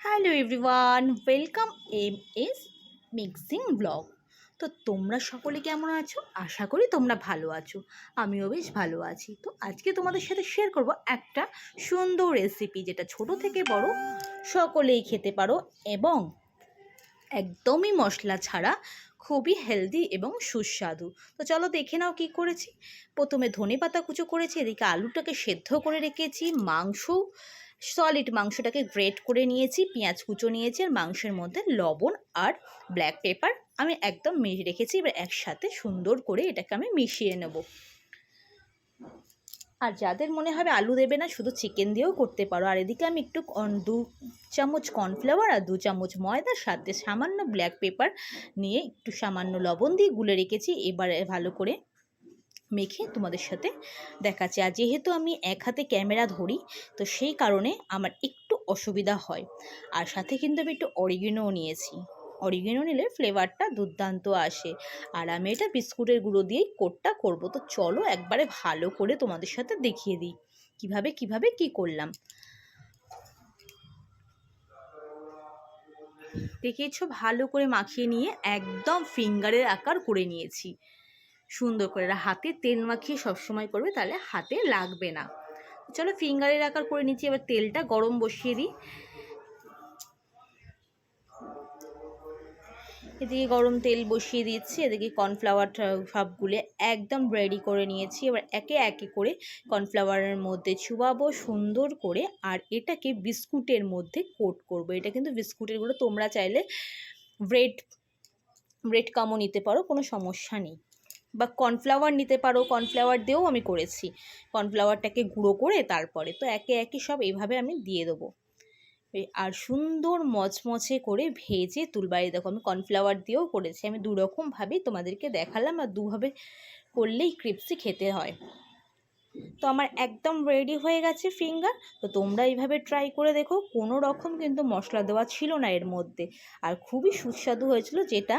Hello everyone, welcome S mixing blog. তো তোমরা সকলে কেমন আছো? আশা করি তোমরা ভালো আছো। আমিও বেশ ভালো আছি। তো আজকে তোমাদের সাথে শেয়ার করব একটা সুন্দর রেসিপি, যেটা ছোট থেকে বড় সকলেই খেতে পারো এবং একদমই মশলা ছাড়া খুবই হেলদি এবং সুস্বাদু। তো চলো দেখে নাও কী করেছি। প্রথমে ধনেপাতা কুচো করেছি, এদিকে আলুটাকে সেদ্ধ করে রেখেছি, সলিড মাংসটাকে গ্রেট করে নিয়েছি, পেঁয়াজ কুচো নিয়েছি, আর মাংসের মধ্যে লবণ আর ব্ল্যাক পেপার আমি একদম রেখেছি। এবার একসাথে সুন্দর করে এটাকে আমি মিশিয়ে নেব। আর যাদের মনে হবে আলু দেবে না, শুধু চিকেন দিয়েও করতে পারো। আর এদিকে আমি একটু 2 চামচ কর্নফ্লাওয়ার আর 2 চামচ ময়দার সাথে সামান্য ব্ল্যাক পেপার নিয়ে একটু সামান্য লবণ দিয়ে গুলে রেখেছি। এবারে ভালো করে মেখে তোমাদের সাথে দেখাচ্ছি। আর যেহেতু আমি এক হাতে ক্যামেরা ধরি, তো সেই কারণে আমার একটু অসুবিধা হয়। আর সাথে কিন্তু আমি একটু অরিগেনোও নিয়েছি। অরিগেনো নিলে ফ্লেভারটা দুর্দান্ত আসে। আর আমি এটা বিস্কুটের গুঁড়ো দিয়েই কোটটা করব। তো চলো একবারে ভালো করে তোমাদের সাথে দেখিয়ে দিই কিভাবে কি করলাম। দেখেছো, ভালো করে মাখিয়ে নিয়ে একদম ফিঙ্গারের আকার করে নিয়েছি। সুন্দর করে হাতে তেল মাখিয়ে সবসময় করবে, তাহলে হাতে লাগবে না। চলো ফিঙ্গারের আকার করে নিচ্ছি। এবার তেলটা গরম বসিয়ে দিই। এদিকে গরম তেল বসিয়ে দিচ্ছি, এদিকে কর্নফ্লাওয়ারটা সবগুলো একদম রেডি করে নিয়েছি। এবার একে একে করে কর্নফ্লাওয়ারের মধ্যে চুবাবো সুন্দর করে, আর এটাকে বিস্কুটের মধ্যে কোট করব। এটা কিন্তু বিস্কুটের গুলো, তোমরা চাইলে ব্রেড কামও নিতে পারো, কোনো সমস্যা নেই, বা কর্নফ্লাওয়ার নিতে পারো। কর্নফ্লাওয়ার দিয়েও আমি করেছি, কর্নফ্লাওয়ারটাকে গুঁড়ো করে তারপরে। তো একে একে সব এইভাবে আমি দিয়ে দেবো, আর সুন্দর মচমচে করে ভেজে তুলবাই। দেখো আমি কর্নফ্লাওয়ার দিয়েও করেছি। আমি দুরকমভাবেই তোমাদেরকে দেখালাম, আর দুভাবে করলেই ক্রিপসি খেতে হয়। তো আমার একদম রেডি হয়ে গেছে ফিঙ্গার। তো তোমরা এইভাবে ট্রাই করে দেখো। কোনো রকম কিন্তু মশলা দেওয়া ছিল না এর মধ্যে, আর খুবই সুস্বাদু হয়েছিল, যেটা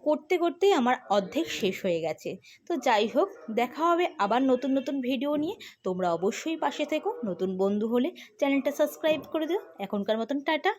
করতে করতেই আমার অর্ধেক শেষ হয়ে গেছে। তো যাই হোক, দেখা হবে আবার নতুন নতুন ভিডিও নিয়ে। তোমরা অবশ্যই পাশে থেকো। নতুন বন্ধু হলে চ্যানেলটা সাবস্ক্রাইব করে দিও। এখনকার মতন টাটা।